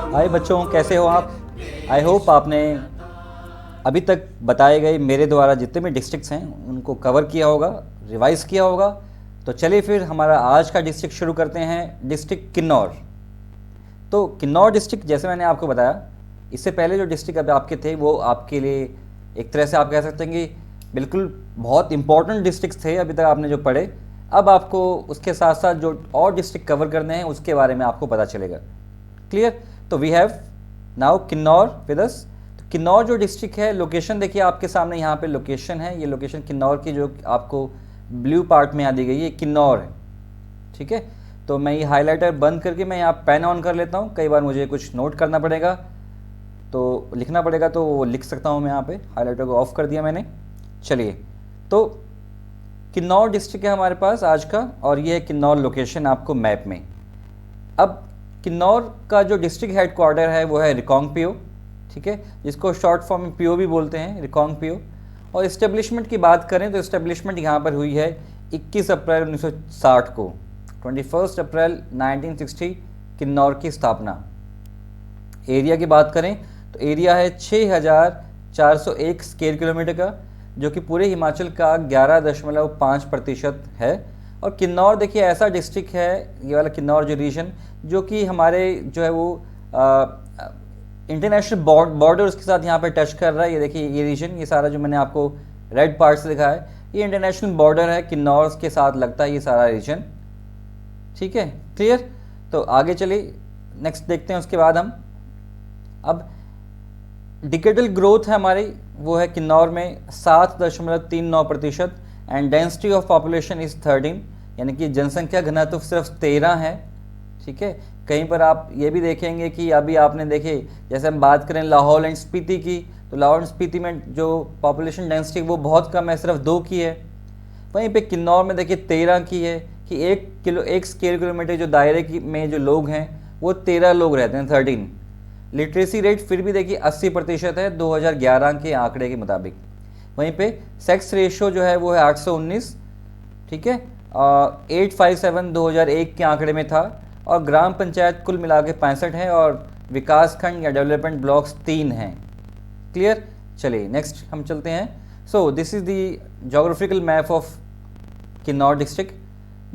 हाय बच्चों, कैसे हो आप? आई होप आपने अभी तक बताए गए मेरे द्वारा जितने भी डिस्ट्रिक्ट्स हैं उनको कवर किया होगा, रिवाइज किया होगा। तो चलिए फिर हमारा आज का डिस्ट्रिक्ट शुरू करते हैं, डिस्ट्रिक्ट किन्नौर। तो किन्नौर डिस्ट्रिक्ट, जैसे मैंने आपको बताया, इससे पहले जो डिस्ट्रिक्ट अभी आपके थे वो आपके लिए एक तरह से आप कह सकते हैं कि बिल्कुल बहुत इंपॉर्टेंट डिस्ट्रिक्ट थे अभी तक आपने जो पढ़े। अब आपको उसके साथ साथ जो और डिस्ट्रिक्ट कवर करने हैं उसके बारे में आपको पता चलेगा। क्लियर? तो we have now Kinnaur with us. तो किन्नौर जो डिस्ट्रिक्ट है, लोकेशन देखिए आपके सामने यहाँ पे लोकेशन है। ये लोकेशन किन्नौर की जो आपको ब्लू पार्ट में यहाँ दी गई है, किन्नौर है। ठीक है, तो मैं ये हाइलाइटर बंद करके मैं यहाँ पेन ऑन कर लेता हूँ। कई बार मुझे कुछ नोट करना पड़ेगा तो लिखना पड़ेगा, तो वो लिख सकता हूँ मैं यहाँ पे। हाइलाइटर को ऑफ कर दिया मैंने। चलिए, तो किन्नौर डिस्ट्रिक्ट है हमारे पास आज का, और ये है किन्नौर लोकेशन आपको मैप में। अब किन्नौर का जो डिस्ट्रिक्ट हेडक्वार्टर है वो है रिकांगपिओ, ठीक है, जिसको शॉर्ट फॉर्म में पीओ भी बोलते हैं, रिकांगपिओ। और इस्टेब्लिशमेंट की बात करें तो इस्टेब्लिशमेंट यहाँ पर हुई है 21 अप्रैल 1960 को, 21 अप्रैल 1960 किन्नौर की स्थापना। एरिया की बात करें तो एरिया है 6401 स्क्वायर किलोमीटर का, जो कि पूरे हिमाचल का 11.5% है। और किन्नौर देखिए ऐसा डिस्ट्रिक्ट है, ये वाला किन्नौर जो रीजन, जो कि हमारे जो है वो इंटरनेशनल बॉर्डर्स के साथ यहाँ पे टच कर रहा है। ये देखिए ये रीजन, ये सारा जो मैंने आपको रेड पार्ट से दिखा है, ये इंटरनेशनल बॉर्डर है, किन्नौर के साथ लगता है ये सारा रीजन। ठीक है, क्लियर? तो आगे चलिए, नेक्स्ट देखते हैं उसके बाद हम। अब डिकेडल ग्रोथ है हमारी, वो है किन्नौर में 7.39% and density of population is 13, यानी कि जनसंख्या घनत्व सिर्फ 13 है। ठीक है, कहीं पर आप ये भी देखेंगे कि अभी आपने देखे, जैसे हम बात करें लाहौल एंड स्पीति की, तो लाहौल एंड स्पीति में जो पॉपुलेशन डेंसिटी वो बहुत कम है, सिर्फ 2 की है। वहीं पे किन्नौर में देखिए 13 की है, कि 1 स्क्वायर किलोमीटर जो दायरे की में जो लोग हैं वो 13 लोग रहते हैं, 13। लिटरेसी रेट फिर भी देखिए 80% है 2011 के आंकड़े के मुताबिक। वहीं पे सेक्स रेशियो जो है वो है 819, ठीक है, 857 2001 के आंकड़े में था। और ग्राम पंचायत कुल मिला के 65 है, और विकास खंड या डेवलपमेंट ब्लॉक्स 3 हैं। क्लियर? चलिए नेक्स्ट हम चलते हैं। So this is the geographical map of Kinnaur district.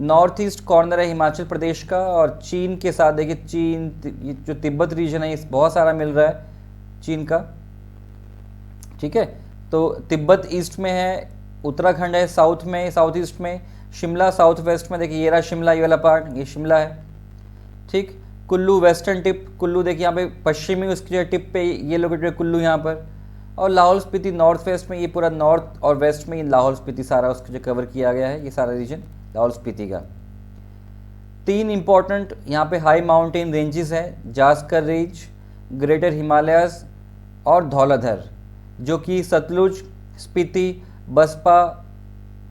North east corner है हिमाचल प्रदेश का, और चीन के साथ देखिए, चीन ये जो तिब्बत रीजन है इस बहुत सारा मिल रहा है चीन का। ठीक है, तो तिब्बत ईस्ट में है, उत्तराखंड है साउथ में, साउथ ईस्ट में, शिमला साउथ वेस्ट में, देखिए ये रहा शिमला, ये वाला पार्ट ये शिमला है। ठीक, कुल्लू वेस्टर्न टिप, कुल्लू देखिए यहाँ पे पश्चिमी उसकी टिप पे ये लोकेटेड है कुल्लू यहाँ पर। और लाहौल स्पीति नॉर्थ वेस्ट में, ये पूरा नॉर्थ और वेस्ट में लाहौल स्पीति सारा उसको जो कवर किया गया है, ये सारा रीजन लाहौल स्पीति का। 3 इंपॉर्टेंट यहाँ पे हाई माउंटेन रेंजेस है, जास्कर रेंज, ग्रेटर हिमालयाज और धौलाधर, जो कि सतलुज, स्पीति, बसपा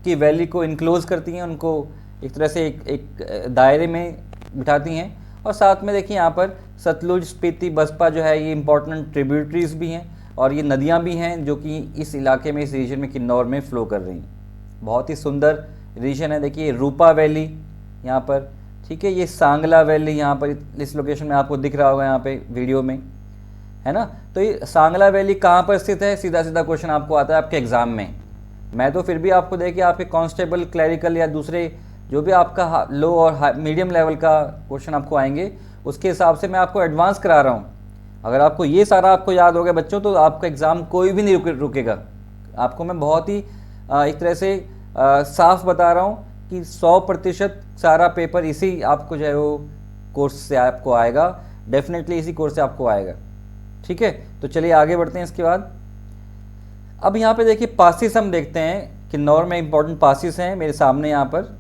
की वैली को इनक्लोज करती हैं, उनको एक तरह से एक दायरे में बिठाती हैं। और साथ में देखिए यहाँ पर सतलुज, स्पीति, बसपा जो है ये इंपॉर्टेंट ट्रिब्यूटरीज भी हैं, और ये नदियाँ भी हैं जो कि इस इलाके में, इस रीजन में किन्नौर में फ़्लो कर रही हैं। बहुत ही सुंदर रीजन है। देखिए रूपा वैली यहाँ पर, ठीक है, ये सांगला वैली यहाँ पर इस लोकेशन में आपको दिख रहा होगा यहाँ पे वीडियो में, है ना। तो ये सांगला वैली कहाँ पर स्थित है, सीधा सीधा क्वेश्चन आपको आता है आपके एग्जाम में। मैं तो फिर भी आपको देखिए आपके कांस्टेबल, क्लरिकल या दूसरे जो भी आपका लो और मीडियम लेवल का क्वेश्चन आपको आएंगे, उसके हिसाब से मैं आपको एडवांस करा रहा हूँ। अगर आपको ये सारा आपको याद हो गया बच्चों, तो आपका एग्ज़ाम कोई भी नहीं रुकेगा। आपको मैं बहुत ही एक तरह से साफ बता रहा हूँ कि 100% सारा पेपर इसी आपको जो है वो कोर्स से आपको आएगा, डेफिनेटली इसी कोर्स से आपको आएगा। ठीक है, तो चलिए आगे बढ़ते हैं इसके बाद। अब यहाँ पे देखिए पासिस हम देखते हैं, किन्नौर में इंपॉर्टेंट पासिस हैं मेरे सामने यहाँ पर।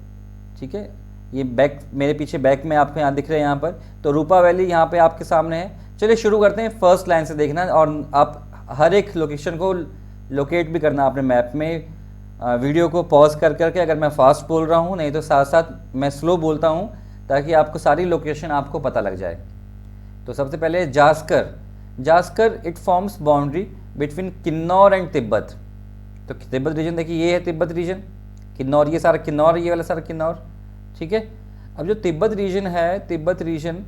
ठीक है, ये बैक मेरे पीछे बैक में आपको यहाँ दिख रहे हैं यहाँ पर। तो रूपा वैली यहाँ पे आपके सामने है। चलिए शुरू करते हैं, फर्स्ट लाइन से देखना, और आप हर एक लोकेशन को लोकेट भी करना अपने मैप में। वीडियो को पॉज कर करके, अगर मैं फास्ट बोल रहा हूँ, नहीं तो साथ साथ मैं स्लो बोलता हूँ, ताकि आपको सारी लोकेशन आपको पता लग जाए। तो सबसे पहले Zanskar, Zanskar it forms boundary between Kinnaur and Tibet. तो तिब्बत रीजन देखिए, ये है तिब्बत रीजन, किन्नौर ये सारा किन्नौर, ये वाला सारा किन्नौर। ठीक है, अब जो तिब्बत रीजन है, तिब्बत रीजन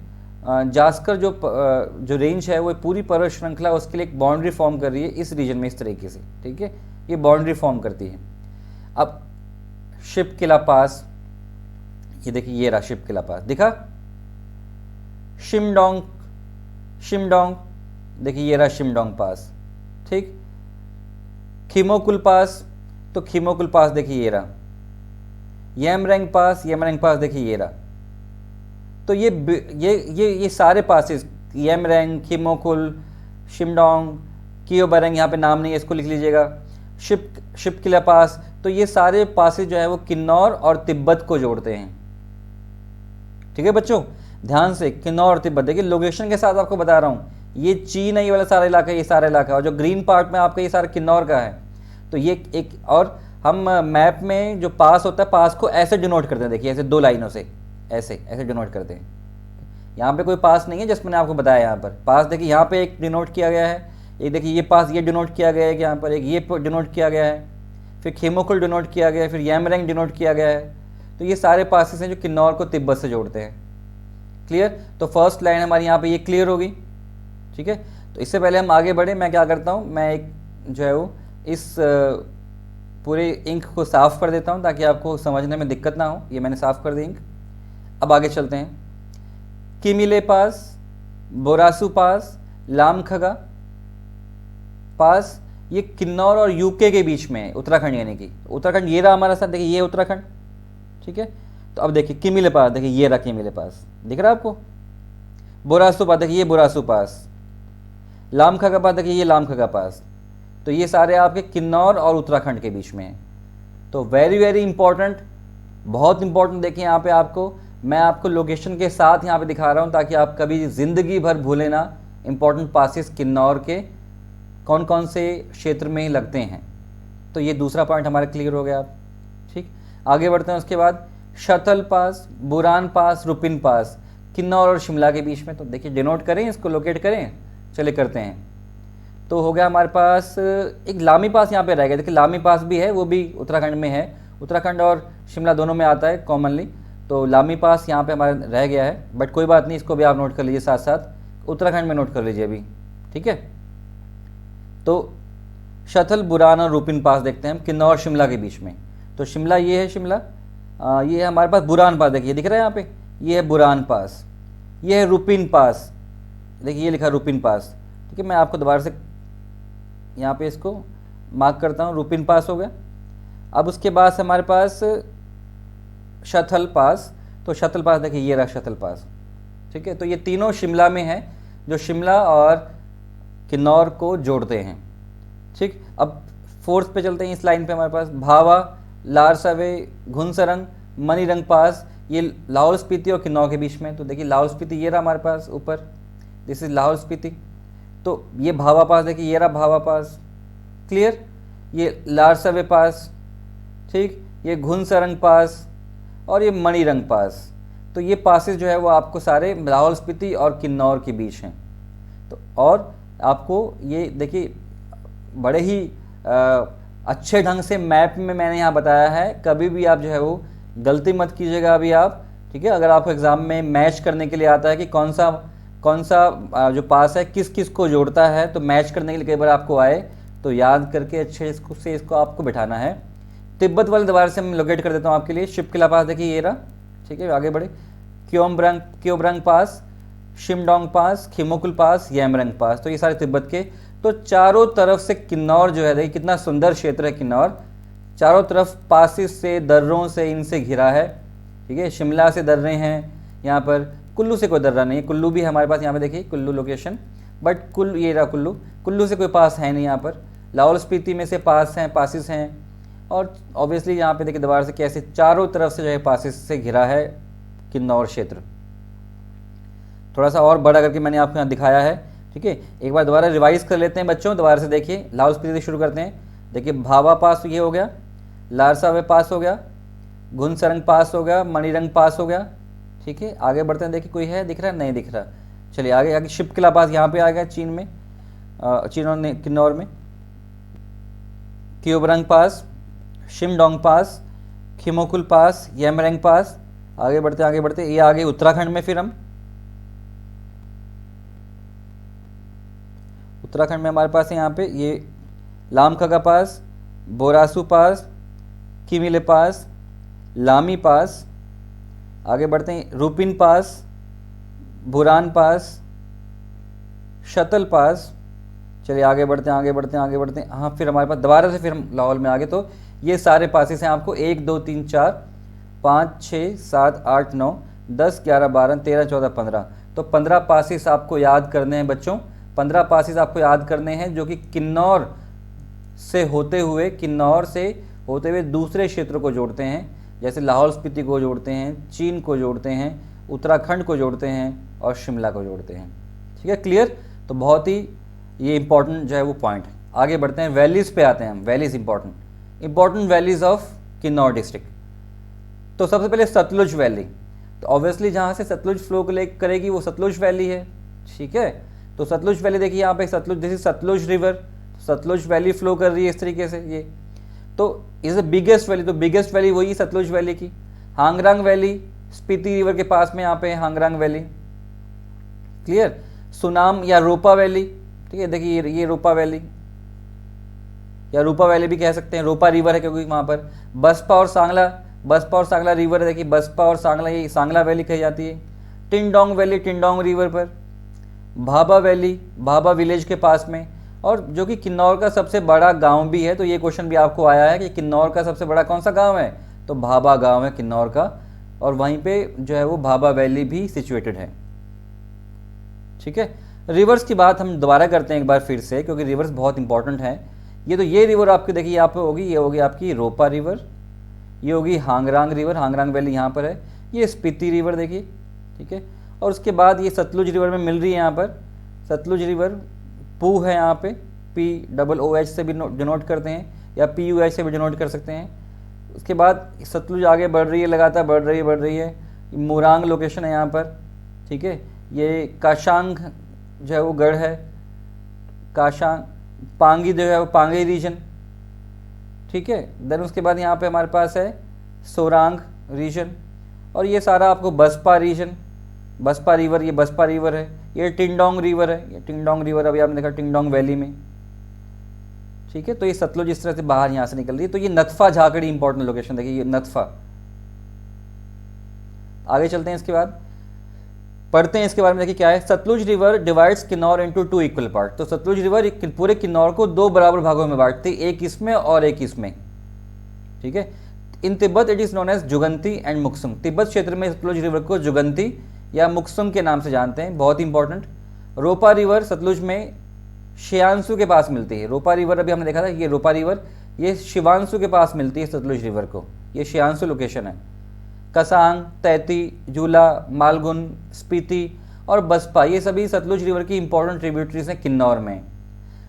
जास्कर जो रेंज है वो पूरी पर्वत श्रृंखला उसके लिए एक बाउंड्री फॉर्म कर रही है इस रीजन में इस तरीके से, ठीक है, ये बाउंड्री फॉर्म करती है। अब शिपकिला पास, ये देखिए ये रहा शिपकिला पास, दिखा, शिमडोंग, शिमडोंग, देखिए ये रहा शिमडोंग पास, ठीक। खिमोकुल पास, तो खिमोकुल पास देखिए ये रहा। येमरंग पास, येमरंग पास देखिए ये रहा। तो ये सारे पासेस, येमरंग, खिमोकुल, शिमडोंग, कियोबरंग, यहाँ पे नाम नहीं है, इसको लिख लीजिएगा, शिपकिला पास, तो ये सारे पासेस जो है वो किन्नौर और तिब्बत को जोड़ते हैं, ठीक है बच्चों, ध्यान से, किन्नौर और तिब्बत। देखिए लोकेशन के साथ आपको बता रहा हूँ, ये चीन है ये वाला सारा इलाका, ये सारा इलाका, और जो ग्रीन पार्ट में आपका ये सारा किन्नौर का है। तो ये एक, और हम मैप में जो पास होता है, पास को ऐसे डिनोट करते हैं, देखिए ऐसे 2 लाइनों से ऐसे ऐसे डिनोट करते हैं। यहाँ पे कोई पास नहीं है, जस्ट मैंने आपको बताया, यहाँ पर पास देखिए यहाँ पे एक डिनोट किया गया है, एक देखिए ये पास ये डिनोट किया गया है, यहाँ पर एक ये डिनोट किया गया है, फिर खिमोकुल डिनोट किया गया है, फिर येमरंग डिनोट किया गया है। तो ये सारे पासेस हैं जो किन्नौर को तिब्बत से जोड़ते हैं, क्लियर। तो फर्स्ट लाइन हमारी यहाँ पे ये क्लियर होगी, ठीक है। तो इससे पहले हम आगे बढ़े, मैं क्या करता हूँ, मैं एक जो है वो इस पूरे इंक को साफ़ कर देता हूँ ताकि आपको समझने में दिक्कत ना हो। ये मैंने साफ़ कर दी इंक। अब आगे चलते हैं। किमिले पास, बोरासू पास, लामखगा पास, ये किन्नौर और यूके के बीच में है, उत्तराखंड यानी कि उत्तराखंड ये रहा हमारा साथ, देखिए ये उत्तराखंड, ठीक है। तो अब देखिए किमिले पास, देखिए ये रहा किमिले पास, दिख रहा है आपको। बोरासू पास, देखिए ये बोरासू पास। लामखगा पास, देखिए ये लामखगा पास। तो ये सारे आपके किन्नौर और उत्तराखंड के बीच में हैं। तो वेरी वेरी इंपॉर्टेंट, बहुत इंपॉर्टेंट। देखिए यहाँ पे आपको, मैं आपको लोकेशन के साथ यहाँ पे दिखा रहा हूँ ताकि आप कभी ज़िंदगी भर भूलें ना इंपॉर्टेंट पासेस किन्नौर के कौन कौन से क्षेत्र में लगते हैं। तो ये दूसरा पॉइंट हमारा क्लियर हो गया आप, ठीक। आगे बढ़ते हैं। उसके बाद शतल पास, बुरान पास, रुपिन पास, किन्नौर और शिमला के बीच में। तो देखिए डिनोट करें, इसको लोकेट करें, चले करते हैं। तो हो गया हमारे पास एक लामी पास यहाँ पे रह गया। देखिए लामी पास भी है, वो भी उत्तराखंड में है, उत्तराखंड और शिमला दोनों में आता है कॉमनली। तो लामी पास यहाँ पे हमारा रह गया है, बट कोई बात नहीं, इसको भी आप नोट कर लीजिए, साथ साथ उत्तराखंड में नोट कर लीजिए अभी, ठीक है। तो शतल, बुरान और रुपिन पास देखते हैं हम किन्नौर और शिमला के बीच में। तो शिमला ये है, शिमला ये है हमारे पास। बुरान पास देखिए दिख रहा है यहाँ पे, ये है बुरान पास, ये है रुपिन पास, देखिए ये लिखा रुपिन पास, ठीक है। मैं आपको दोबारा से यहाँ पे इसको मार्क करता हूँ, रुपिन पास हो गया। अब उसके बाद हमारे पास शतल पास। तो शतल पास देखिए ये रहा शतल पास, ठीक है। तो ये तीनों शिमला में है, जो शिमला और किन्नौर को जोड़ते हैं, ठीक। अब फोर्थ पे चलते हैं। इस लाइन पे हमारे पास भावा, लारसवे, घुनसरंग, मनीरंग पास, ये लाहौल स्पीति और किन्नौर के बीच में। तो देखिए लाहौल स्पीति ये रहा हमारे पास ऊपर, दिस इज लाहौल स्पीति। तो ये भावा पास देखिए ये रहा भावा पास, क्लियर। ये लारसवे पास, ठीक, ये घुनसरंग पास और ये मणिरंग पास। तो ये पासेस जो है वो आपको सारे लाहौल स्पीति और किन्नौर के बीच हैं। तो और आपको ये देखिए बड़े ही अच्छे ढंग से मैप में मैंने यहाँ बताया है, कभी भी आप जो है वो गलती मत कीजिएगा अभी आप, ठीक है। अगर आपको एग्ज़ाम में मैच करने के लिए आता है कि कौन सा जो पास है किस किस को जोड़ता है, तो मैच करने के लिए कई बार आपको आए तो याद करके अच्छे इसको आपको बिठाना है। तिब्बत वाले दोबारा से मैं लोकेट कर देता हूँ आपके लिए। शिपकिला पास देखिए ये रहा, ठीक है। आगे बढ़े। क्योमब्रंग पास, शिमडोंग पास, खिमोकुल पास, येमरंग पास। तो ये सारे तिब्बत के। तो चारों तरफ से किन्नौर जो है, देखिए कितना सुंदर क्षेत्र है किन्नौर, चारों तरफ पासिस से, दर्रों से, इनसे घिरा है, ठीक है। शिमला से दर्रे हैं यहाँ पर, कुल्लू से कोई दर्रा नहीं है, कुल्लू भी हमारे पास यहाँ पे देखिए कुल्लू लोकेशन, बट ये रहा कुल्लू से कोई पास है नहीं यहाँ पर। लाहौल स्पीति में से पास हैं, पासिस हैं, और ऑब्वियसली यहाँ पे देखिए दोबारा से कैसे चारों तरफ से जो है पासिस से घिरा है किन्नौर क्षेत्र। थोड़ा सा और बड़ा करके मैंने आपको यहाँ दिखाया है, ठीक है। एक बार दोबारा रिवाइज कर लेते हैं बच्चों, दोबारा से देखिए। लाहौल स्पीति से शुरू करते हैं। देखिए भावा पास ये हो गया, लारसावे पास हो गया, घुनसरंग पास हो गया, मणिरंग पास हो गया, ठीक है। आगे बढ़ते हैं। देखिए कोई है दिख रहा है, नहीं दिख रहा, चलिए आगे। शिपकिला पास यहाँ पे आ गया चीन में, चीन और किन्नौर में। कियोबरंग पास, शिमडोंग पास, खिमोकुल पास, येमरंग पास। आगे बढ़ते ये आगे उत्तराखंड में। फिर हम उत्तराखंड में हमारे पास है यहाँ पे ये लामखगा पास, बोरासू पास, किमिले पास, लामी पास, आगे बढ़ते हैं रूपिन पास, बुरान पास, शतल पास। चलिए आगे बढ़ते हैं आगे बढ़ते हैं आगे बढ़ते हैं। हाँ, फिर हमारे पास दोबारा से फिर हम लाहौल में आगे, तो ये सारे पासेस हैं आपको 1 2 3 4 5 6 7 8 9 10 11 12 13 14 15, तो 15 पासेस आपको याद करने हैं बच्चों। 15 पासेस आपको याद करने हैं जो कि किन्नौर से होते हुए दूसरे क्षेत्रों को जोड़ते हैं, जैसे लाहौल स्पीति को जोड़ते हैं, चीन को जोड़ते हैं, उत्तराखंड को जोड़ते हैं और शिमला को जोड़ते हैं। ठीक है, क्लियर। तो बहुत ही ये इंपॉर्टेंट जो है वो पॉइंट है। आगे बढ़ते हैं, वैलीज़ पे आते हैं हम। Valleys important valleys of Kinnaur district. तो सबसे पहले सतलुज वैली, तो ऑब्वियसली जहाँ से सतलुज फ्लो करेगी वो सतलुज वैली है। ठीक है, तो सतलुज वैली देखिए यहाँ पे Sutlej, this is Sutlej river, Sutlej valley flow कर रही है इस तरीके से ये। तो इज द बिगेस्ट वैली, तो बिगेस्ट वैली वही सतलुज वैली की। हांगरांग वैली स्पीति रिवर के पास में यहाँ पे है हांगरांग वैली। क्लियर। सुनाम या रोपा वैली, ठीक है, देखिए ये रोपा वैली या रूपा वैली भी कह सकते हैं, रोपा रिवर है क्योंकि वहाँ पर बसपा और सांगला रिवर है। देखिए बसपा और सांगला, ये सांगला वैली कही जाती है। टिंडोंग वैली टिंडोंग रिवर पर। भाभा वैली भाभा विलेज के पास में, और जो कि किन्नौर का सबसे बड़ा गांव भी है। तो ये क्वेश्चन भी आपको आया है कि किन्नौर का सबसे बड़ा कौन सा गांव है, तो भाभा गांव है किन्नौर का, और वहीं पे जो है वो भाभा वैली भी सिचुएटेड है। ठीक है, रिवर्स की बात हम दोबारा करते हैं एक बार फिर से, क्योंकि रिवर्स बहुत इंपॉर्टेंट है। ये रिवर आपकी देखिए यहाँ पे होगी, ये होगी आपकी रोपा रिवर, ये होगी हांगरांग रिवर, हांगरांग वैली यहाँ पर है, ये स्पीति रिवर देखिए। ठीक है, और उसके बाद ये सतलुज रिवर में मिल रही है यहाँ पर, सतलुज रिवर पू है यहाँ पे, POOH से भी डिनोट करते हैं या PUH से भी डिनोट कर सकते हैं। उसके बाद सतलुज आगे बढ़ रही है, लगातार बढ़ रही है। मोरांग लोकेशन है यहाँ पर। ठीक है, ये काशांग जो है वो गढ़ है, काशांग, पांगी जो है वो पांगी रीजन। ठीक है, देन उसके बाद यहाँ पे हमारे पास है सोरांग रीजन, और ये सारा आपको बसपा रीजन, बसपा रिवर, ये बसपा रिवर है। ये टिंडोंग रिवर है, ये टिंडोंग रिवर अभी आपने देखा टिंडोंग वैली में। ठीक है, तो ये सतलुज इस तरह से बाहर यहाँ से निकल रही है। तो ये नथफा झाकड़ी इंपॉर्टेंट लोकेशन देखिए, ये नथफा। आगे चलते हैं, इसके बाद पढ़ते हैं इसके बारे में। देखिए क्या है, Sutlej river divides Kinnaur into 2 equal part. तो सतलुज रिवर पूरे किन्नौर को 2 बराबर भागों में बांटती है, एक इसमें और एक इसमें। ठीक है, in Tibet it is known as Jugunti and Muksum. Tibet क्षेत्र में सतलुज रिवर को जुगंती या मुक्सुम के नाम से जानते हैं, बहुत इंपॉर्टेंट। रोपा रिवर सतलुज में शियांसू के पास मिलती है। रोपा रिवर अभी हमने देखा था, ये रोपा रिवर ये शिवांशु के पास मिलती है सतलुज रिवर को, ये शियांसू लोकेशन है। कसांग, तैती, झूला, मालगुन, स्पीति और बसपा, ये सभी सतलुज रिवर की इंपॉर्टेंट ट्रिब्यूटरीज हैं किन्नौर में।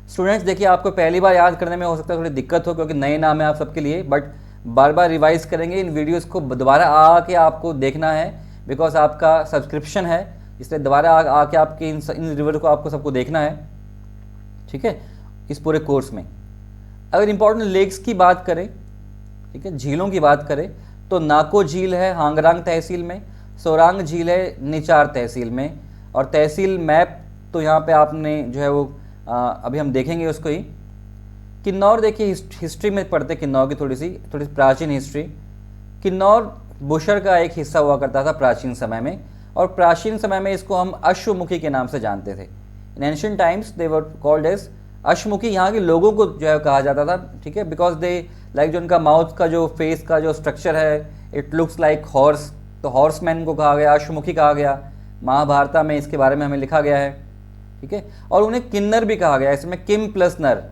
स्टूडेंट्स देखिए, आपको पहली बार याद करने में हो सकता है थोड़ी दिक्कत हो, क्योंकि नए नाम है आप सबके लिए, बट बार बार रिवाइज करेंगे। इन वीडियोस को दोबारा आके आपको देखना है, बिकॉज आपका सब्सक्रिप्शन है, इसलिए दोबारा आके आपके इन रिवर को आपको सबको देखना है। ठीक है, इस पूरे कोर्स में अगर इंपॉर्टेंट लेक्स की बात करें, ठीक है, झीलों की बात करें, तो नाको झील है हांगरांग तहसील में, सोरांग झील है निचार तहसील में, और तहसील मैप तो यहाँ पे आपने जो है वो अभी हम देखेंगे उसको ही। किन्नौर देखिए, हिस्ट्री में पढ़ते किन्नौर की थोड़ी प्राचीन हिस्ट्री। किन्नौर बुशर का एक हिस्सा हुआ करता था प्राचीन समय में, और प्राचीन समय में इसको हम अश्वमुखी के नाम से जानते थे। In ancient times they were called as Ashwamukhi. यहाँ के लोगों को जो है कहा जाता था, ठीक है, बिकॉज दे लाइक जो उनका माउथ का जो फेस का जो स्ट्रक्चर है, इट लुक्स लाइक हॉर्स, तो हॉर्समैन को कहा गया, अश्वमुखी कहा गया। महाभारत में इसके बारे में हमें लिखा गया है। ठीक है, और उन्हें किन्नर भी कहा गया, इसमें किम प्लस नर,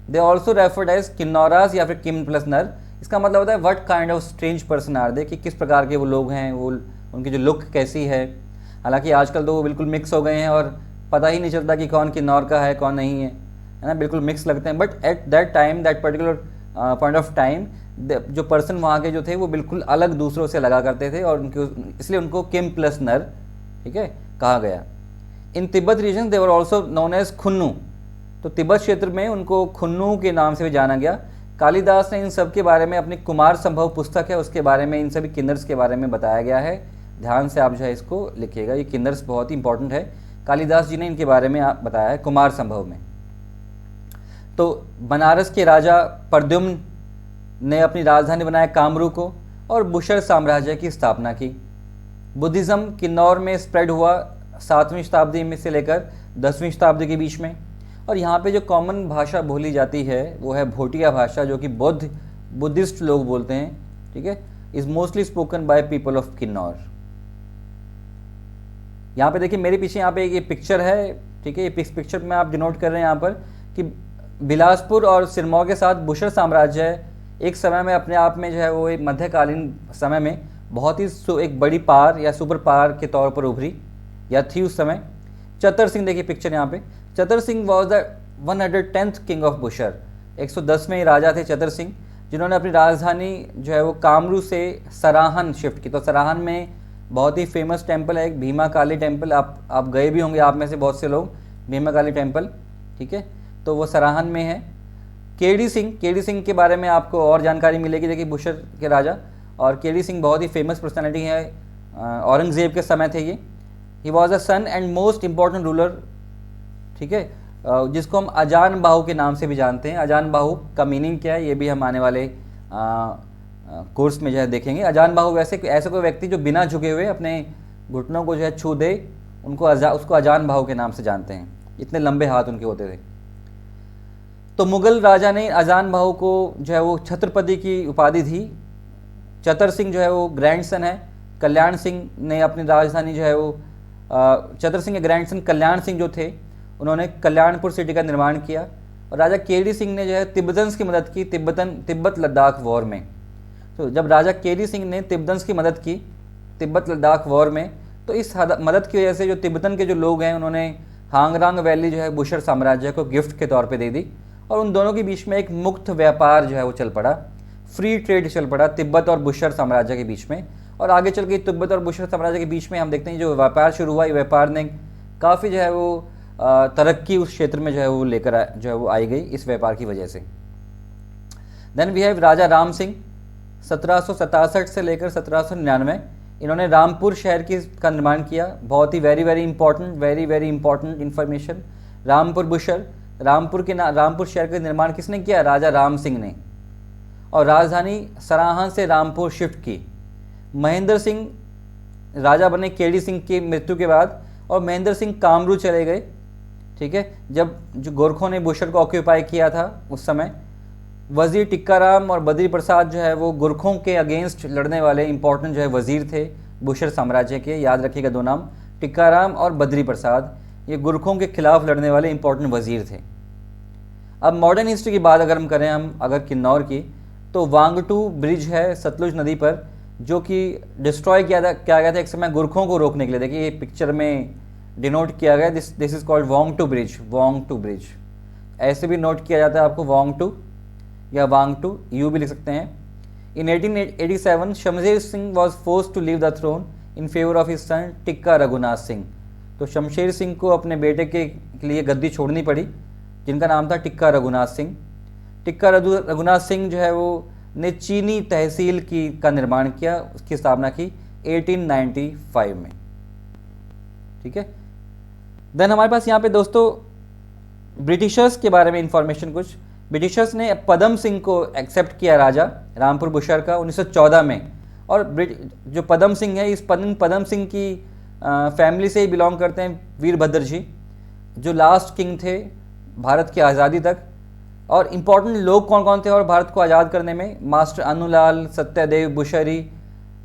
दे ऑल्सो रेफर्ड एज किन्नौरास या फिर किम प्लस नर। इसका मतलब होता है what kind of strange person are they, कि किस प्रकार के वो लोग हैं, वो उनकी जो लुक कैसी है। हालांकि आजकल तो वो बिल्कुल मिक्स हो गए हैं और पता ही नहीं चलता कि कौन किन्नौर का है कौन नहीं है ना, बिल्कुल मिक्स लगते हैं। But at that time, that particular point of time, जो पर्सन वहाँ के जो थे वो बिल्कुल अलग दूसरों से लगा करते थे, और उनके इसलिए उनको किम प्लस नर, ठीक है, कहा गया। In Tibet region they were also known as Khunnu, तो तिब्बत क्षेत्र में उनको खुन्नू के नाम से भी जाना गया। कालिदास ने इन सब के बारे में अपनी कुमार संभव पुस्तक है, उसके बारे में इन सभी किन्नर्स के बारे में बताया गया है। ध्यान से आप जो है इसको लिखिएगा, ये किन्नर्स बहुत ही इंपॉर्टेंट है। कालिदास जी ने इनके बारे में बताया है कुमार संभव में। तो बनारस के राजा प्रद्युम्न ने अपनी राजधानी बनाया कामरू को और बुशर साम्राज्य की स्थापना की। बुद्धिज़्म किन्नौर में स्प्रेड हुआ 7वीं शताब्दी में से लेकर 10वीं शताब्दी के बीच में। और यहाँ पे जो कॉमन भाषा बोली जाती है वो है भोटिया भाषा, जो कि बुद्धिस्ट लोग बोलते हैं, ठीक है। Is mostly spoken by people of Kinnaur. यहाँ पे देखिए मेरे पीछे यहाँ पे एक पिक्चर है, ठीक है। ये पिक्चर में आप डिनोट कर रहे हैं यहाँ पर कि बिलासपुर और सिरमौर के साथ बुशर साम्राज्य एक समय में अपने आप में जो है वो एक मध्यकालीन समय में बहुत ही एक बड़ी पावर या सुपर पावर के तौर पर उभरी या थी उस समय। चतर सिंह देखिए पिक्चर यहाँ पे, Chatar Singh was the 110th king of Bushahr. 110वें राजा थे चतर सिंह, जिन्होंने अपनी राजधानी जो है वो कामरू से सराहन शिफ्ट की। तो सराहन में बहुत ही फेमस टेम्पल है एक भीमा काली टेम्पल, आप गए भी होंगे आप में से बहुत से लोग, भीमा काली टेम्पल, ठीक है। तो वो सराहन में है। केडी सिंह के बारे में आपको और जानकारी मिलेगी, देखिए बुशर के राजा। और केडी सिंह बहुत ही फेमस पर्सनैलिटी है, औरंगज़ेब के समय थे ये। He was a son and most important ruler, ठीक है, जिसको हम अजान बाहू के नाम से भी जानते हैं। अजान बाहू का मीनिंग क्या है ये भी हम आने वाले कोर्स में जो है देखेंगे। अजान बाहू ऐसे कोई व्यक्ति जो बिना झुके हुए अपने घुटनों को जो है छू दे, उसको अजान बाहू के नाम से जानते हैं। इतने लंबे हाथ उनके होते थे। तो मुगल राजा ने अजान बाहू को जो है वो छत्रपति की उपाधि दी। चतर सिंह जो है वो ग्रैंडसन है। कल्याण सिंह ने अपनी राजधानी जो है वो चतर सिंह के ग्रैंडसन कल्याण सिंह जो थे उन्होंने कल्याणपुर सिटी का निर्माण किया। और राजा केडी सिंह ने जो है तिब्बतन्स की मदद की तिब्बत लद्दाख वॉर में। तो जब राजा केडी सिंह ने तिब्बतन्स की मदद की तिब्बत लद्दाख वॉर में, तो इस मदद की वजह से जो तिब्बतन के जो लोग हैं उन्होंने हांगरांग वैली जो है बुशर साम्राज्य को गिफ्ट के तौर पे दे दी। और उन दोनों के बीच में एक मुक्त व्यापार जो है वो चल पड़ा, फ्री ट्रेड चल पड़ा तिब्बत और बुशर साम्राज्य के बीच में। और आगे चल के तिब्बत और बुशर साम्राज्य के बीच में हम देखते हैं जो व्यापार शुरू हुआ, ये व्यापार ने काफ़ी जो है वो तरक्की उस क्षेत्र में जो है वो लेकर जो है वो आई गई इस व्यापार की वजह से। देन वी हैव राजा राम सिंह 1767 से लेकर 1799। इन्होंने रामपुर शहर का निर्माण किया। बहुत ही very important information. Rampur Bushahr, Rampur शहर का निर्माण किसने किया? राजा राम सिंह ने। और राजधानी सराहन से रामपुर शिफ्ट की। महेंद्र सिंह राजा बने केडी सिंह की मृत्यु के बाद, और महेंद्र सिंह कामरू चले गए, ठीक है, जब जो गोरखों ने बुशर को ऑक्यूपाई किया था उस समय। वजीर टिक्काराम और बद्री प्रसाद जो है वो गोरखों के अगेंस्ट लड़ने वाले इंपॉर्टेंट जो है वजीर थे बुशर साम्राज्य के। याद रखिएगा दो नाम, टिक्काराम और बद्री प्रसाद, ये गोरखों के खिलाफ लड़ने वाले इंपॉर्टेंट वजीर थे। अब मॉडर्न हिस्ट्री की बात अगर हम करें अगर किन्नौर की, तो वांगटू ब्रिज है सतलुज नदी पर, जो कि डिस्ट्रॉय किया गया था एक समय गोरखों को रोकने के लिए। देखिए ये पिक्चर में डिनोट किया गया, दिस इज कॉल्ड वांगटू ब्रिज। ऐसे भी नोट किया जाता है आपको, वांगटू या वांगटू, यू भी लिख सकते हैं। In 1887 Shamsher Singh was forced to leave the throne in favour of his son Tikka Raghunath Singh. तो शमशेर सिंह को अपने बेटे के लिए गद्दी छोड़नी पड़ी, जिनका नाम था टिक्का रघुनाथ सिंह। टिक्का रघुनाथ सिंह जो है वो ने चीनी तहसील का निर्माण किया, उसकी स्थापना की 1895 में, ठीक है। देन हमारे पास यहाँ पे दोस्तों ब्रिटिशर्स के बारे में इंफॉर्मेशन कुछ। ब्रिटिशर्स ने पदम सिंह को एक्सेप्ट किया राजा रामपुर बुशर का 1914 में। और जो पदम सिंह है, इस पदम सिंह की फैमिली से ही बिलोंग करते हैं वीरभद्र जी, जो लास्ट किंग थे भारत की आज़ादी तक। और इम्पॉर्टेंट लोग कौन कौन थे और भारत को आज़ाद करने में? मास्टर अनुलाल, सत्यदेव बुशरी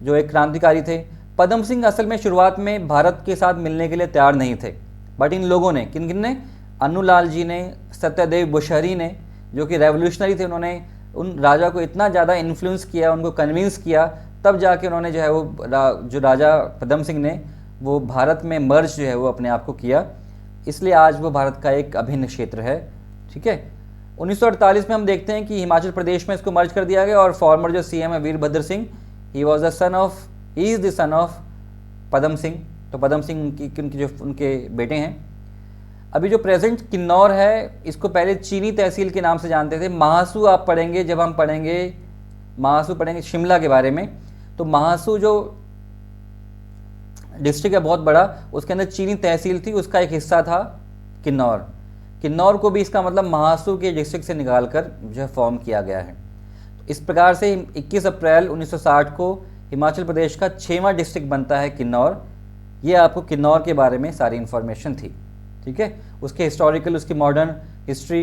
जो एक क्रांतिकारी थे। पदम सिंह असल में शुरुआत में भारत के साथ मिलने के लिए तैयार नहीं थे, बट इन लोगों ने, किन ने? अनुलाल जी ने, सत्यदेव बुशरी ने, जो कि रेवोल्यूशनरी थे, उन्होंने उन राजा को इतना ज़्यादा इन्फ्लुएंस किया, उनको कन्विंस किया, तब जाके उन्होंने जो है वो जो राजा पदम सिंह ने वो भारत में मर्ज जो है वो अपने आप को किया। इसलिए आज वो भारत का एक अभिन्न क्षेत्र है, ठीक है। 1948 में हम देखते हैं कि हिमाचल प्रदेश में इसको मर्ज कर दिया गया। और फॉर्मर जो सीएम है Virbhadra Singh, he is the son of Padam Singh. तो पदम सिंह उनके बेटे हैं। अभी जो प्रेजेंट किन्नौर है, इसको पहले चीनी तहसील के नाम से जानते थे। महासू आप पढ़ेंगे, जब हम पढ़ेंगे शिमला के बारे में, तो महासू जो डिस्ट्रिक्ट है बहुत बड़ा, उसके अंदर चीनी तहसील थी, उसका एक हिस्सा था किन्नौर। किन्नौर को भी इसका मतलब महासू के डिस्ट्रिक्ट से निकालकर जो है फॉर्म किया गया है। तो इस प्रकार से 21 अप्रैल 1960 को हिमाचल प्रदेश का 6वां डिस्ट्रिक्ट बनता है किन्नौर। ये आपको किन्नौर के बारे में सारी इन्फॉर्मेशन थी, ठीक है। उसके हिस्टोरिकल, उसकी मॉडर्न हिस्ट्री,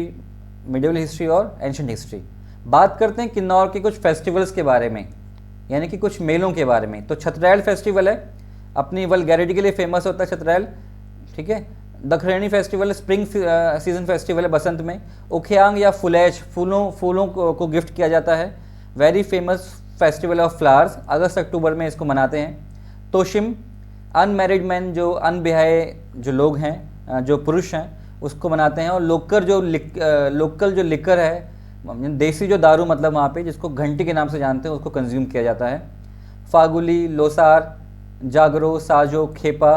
मिडिवल हिस्ट्री और एंशिएंट हिस्ट्री। बात करते हैं किन्नौर के कुछ फेस्टिवल्स के बारे में, यानी कि कुछ मेलों के बारे में। तो छतरैल फेस्टिवल है, अपनी वल्गैरिटी के लिए फेमस होता है छतरैल, ठीक है। दखरैनी फेस्टिवल स्प्रिंग सीजन फेस्टिवल है बसंत में। उखियांग या फुलेज, फूलों को गिफ्ट किया जाता है, very famous festival of flowers, अगस्त अक्टूबर में इसको मनाते हैं। तोशिम, अनमैरिड मैन, जो अनब्याहे जो लोग हैं, जो पुरुष हैं, उसको मनाते हैं। और लोकल जो लिकर है, देसी जो दारू मतलब वहाँ पे, जिसको घंटी के नाम से जानते हैं, उसको कंज्यूम किया जाता है। फागुली, लोसार, जागरो, साजो, खेपा,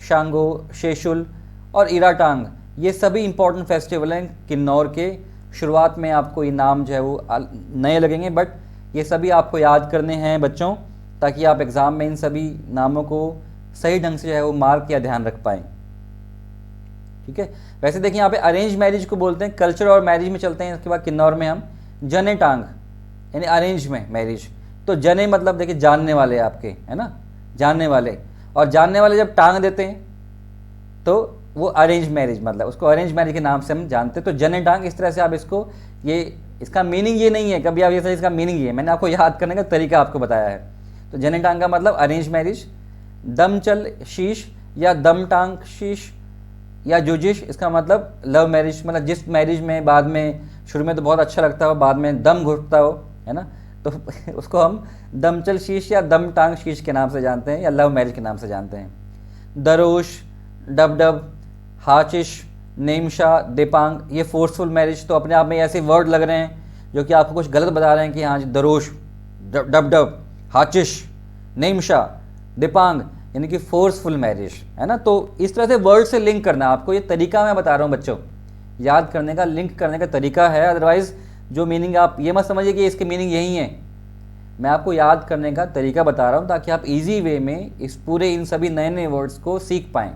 शांगो, शेशुल और इराटांग, ये सभी इंपॉर्टेंट फेस्टिवल हैं किन्नौर के। शुरुआत में आपको ये नाम जो है वो नए लगेंगे, बट ये सभी आपको याद करने हैं बच्चों, ताकि आप एग्ज़ाम में इन सभी नामों को सही ढंग से जो है वो मार्क या ध्यान रख पाएँ, ठीक है। वैसे देखिए यहाँ पे अरेंज मैरिज को बोलते हैं, कल्चर और मैरिज में चलते हैं। इसके बाद किन्नौर में हम जने टांग, यानी अरेंज में मैरिज। तो जने मतलब देखिए जानने वाले आपके, है ना, जानने वाले, और जानने वाले जब टांग देते हैं तो वो अरेंज मैरिज, मतलब उसको अरेंज मैरिज के नाम से हम जानते हैं। तो जने टांग, इस तरह से आप इसको, ये इसका मीनिंग ये नहीं है कभी आप ये इसका मीनिंग ये है, मैंने आपको याद करने का तरीका आपको बताया है। तो जने टांग का मतलब अरेंज मैरिज। दमचल शीश या दम टांग शीश या जुजिश, इसका मतलब लव मैरिज, मतलब जिस मैरिज में बाद में शुरू में तो बहुत अच्छा लगता हो, बाद में दम घुटता हो, है ना, तो उसको हम दमचल शीश या दम टांग शीश के नाम से जानते हैं, या लव मैरिज के नाम से जानते हैं। दरोश, डबडब, हाचिश, नेमशा, देपांग, ये फोर्सफुल मैरिज। तो अपने आप में ऐसे वर्ड लग रहे हैं जो कि आपको कुछ गलत बता रहे हैं कि हाँ जी, दरोश, डबडब, हाचिश, नेमशा, देपांग, यानी कि फोर्सफुल मैरिज, है ना। तो इस तरह से वर्ड से लिंक करना, आपको ये तरीका मैं बता रहा हूँ बच्चों, याद करने का, लिंक करने का तरीका है। अदरवाइज जो मीनिंग, आप ये मत समझिए कि इसके मीनिंग यही है, मैं आपको याद करने का तरीका बता रहा हूँ ताकि आप इजी वे में इस पूरे इन सभी नए नए वर्ड्स को सीख पाएँ।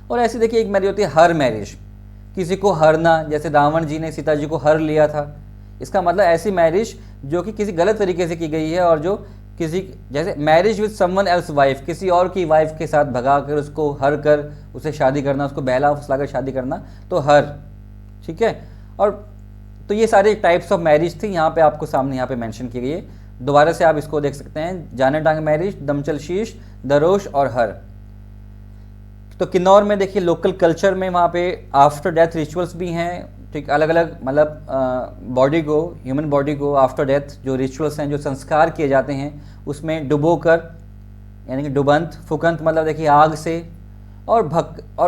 और ऐसे देखिए एक मैरिज होती है हर मैरिज, किसी को हरना, जैसे रावण जी ने सीता जी को हर लिया था। इसका मतलब ऐसी मैरिज जो कि किसी गलत तरीके से की गई है, और जो किसी, जैसे marriage with someone else wife, किसी और की वाइफ के साथ भगा कर उसको हर कर उसे शादी करना, उसको बहला फुसला कर शादी करना, तो हर, ठीक है। और तो ये सारे टाइप्स ऑफ मैरिज थी, यहाँ पे आपको सामने यहाँ पे मेंशन की गई है। दोबारा से आप इसको देख सकते हैं, जाने टांग मैरिज, दमचल शीश, दरोश और हर। तो किन्नौर में देखिए लोकल कल्चर में वहाँ पे आफ्टर डेथ रिचुअल्स भी हैं, ठीक, अलग अलग, मतलब बॉडी को, ह्यूमन बॉडी को आफ्टर डेथ जो रिचुअल्स हैं, जो संस्कार किए जाते हैं, उसमें डुबो कर, यानी कि डुबंत, फुकंत मतलब देखिए आग से, और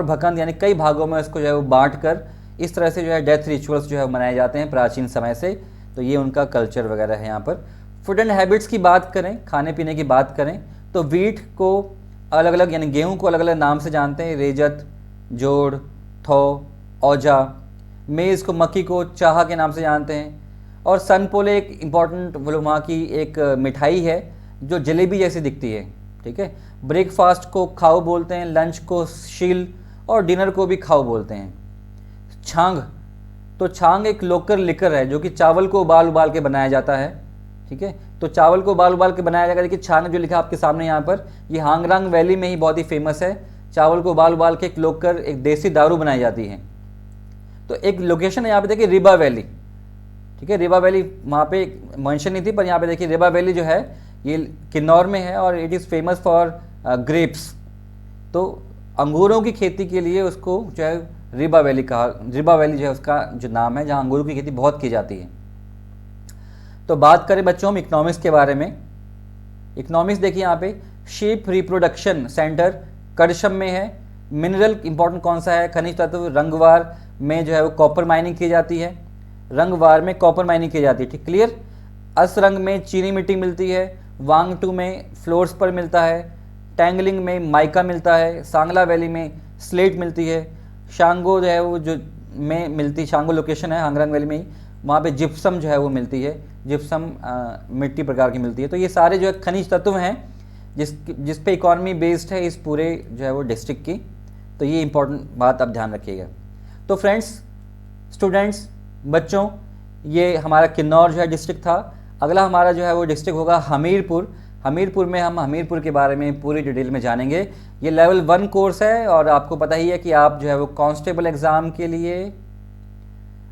भकंत यानी कई भागों में उसको जो है वो बांट कर, इस तरह से जो है डेथ रिचुअल्स जो है मनाए जाते हैं प्राचीन समय से। तो ये उनका कल्चर वगैरह है यहाँ पर। फूड एंड हैबिट्स की बात करें, खाने पीने की बात करें, तो वीट को अलग अलग, यानी गेहूँ को अलग अलग नाम से जानते हैं, रेजत, जोड़, थो, औजा। मेज़ को, मक्की को चाहा के नाम से जानते हैं। और सनपोले एक इम्पॉर्टेंट वहाँ की एक मिठाई है जो जलेबी जैसी दिखती है, ठीक है। ब्रेकफास्ट को खाओ बोलते हैं, लंच को शील, और डिनर को भी खाओ बोलते हैं। छांग, तो छांग एक लोकल लिकर है जो कि चावल को उबाल के बनाया जाता है, ठीक है। तो चावल को उबाल के बनाया जाएगा। देखिए छांग जो लिखा आपके सामने यहाँ पर, ये हांगरांग वैली में ही बहुत ही फेमस है। चावल को उबाल के एक लोकल, एक देसी दारू बनाई जाती है। तो एक लोकेशन है यहाँ पे देखिए रिबा वैली, ठीक है। रिबा वैली वहाँ पे मेंशन नहीं थी, पर यहाँ पे देखिए रिबा वैली जो है ये किन्नौर में है, और it is famous for grapes. तो अंगूरों की खेती के लिए उसको जो है रिबा वैली कहा, रिबा वैली जो है उसका जो नाम है, जहाँ अंगूरों की खेती बहुत की जाती है। तो बात करें बच्चों हम इकोनॉमिक्स के बारे में। इकोनॉमिक्स देखिए यहाँ पे शीप रिप्रोडक्शन सेंटर करशम में है। मिनरल इंपॉर्टेंट कौन सा है, खनिज तत्व। रंगवार में जो है वो कॉपर माइनिंग की जाती है, रंगवार में कॉपर माइनिंग की जाती है, ठीक, क्लियर। असरंग में चीनी मिट्टी मिलती है। वांगटू में फ्लोर्स पर मिलता है। टैंगलिंग में माइका मिलता है। सांगला वैली में स्लेट मिलती है। शांगो जो है वो जो में मिलती, शांगो लोकेशन है हांगरंग वैली में ही, वहाँ पे जिप्सम जो है वो मिलती है, जिप्सम मिट्टी प्रकार की मिलती है। तो ये सारे जो है खनिज तत्व हैं जिस पे इकॉनमी बेस्ड है इस पूरे जो है वो डिस्ट्रिक्ट की। तो ये इंपॉर्टेंट बात आप ध्यान रखिएगा। तो फ्रेंड्स, स्टूडेंट्स, बच्चों, ये हमारा किन्नौर जो है डिस्ट्रिक्ट था। अगला हमारा जो है वो डिस्ट्रिक्ट होगा हमीरपुर। हमीरपुर में हम हमीरपुर के बारे में पूरी डिटेल में जानेंगे। ये लेवल 1 कोर्स है और आपको पता ही है कि आप जो है वो कांस्टेबल एग्ज़ाम के लिए,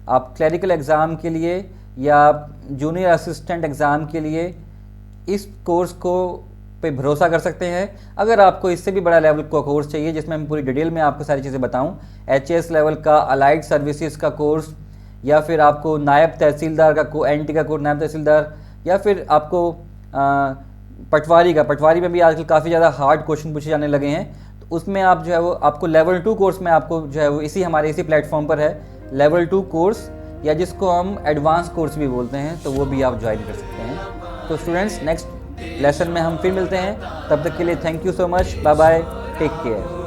आप क्लरिकल एग्ज़ाम के लिए या जूनियर असिस्टेंट एग्ज़ाम के लिए इस कोर्स को पे भरोसा कर सकते हैं। अगर आपको इससे भी बड़ा लेवल का कोर्स चाहिए जिसमें मैं पूरी डिटेल में आपको सारी चीज़ें बताऊं, HAS लेवल का, अलाइड सर्विसेज का कोर्स, या फिर आपको नायब तहसीलदार का NT का कोर्स, नायब तहसीलदार, या फिर आपको पटवारी में भी आजकल काफ़ी ज़्यादा हार्ड क्वेश्चन पूछे जाने लगे हैं, तो उसमें आप जो है वो आपको लेवल 2 कोर्स में आपको जो है वो हमारे इसी प्लेटफॉर्म पर है लेवल 2 कोर्स, या जिसको हम एडवांस कोर्स भी बोलते हैं, तो वो भी आप ज्वाइन कर सकते हैं। तो स्टूडेंट्स, नेक्स्ट लेसन में हम फिर मिलते हैं। तब तक के लिए thank you so much, bye bye, take care.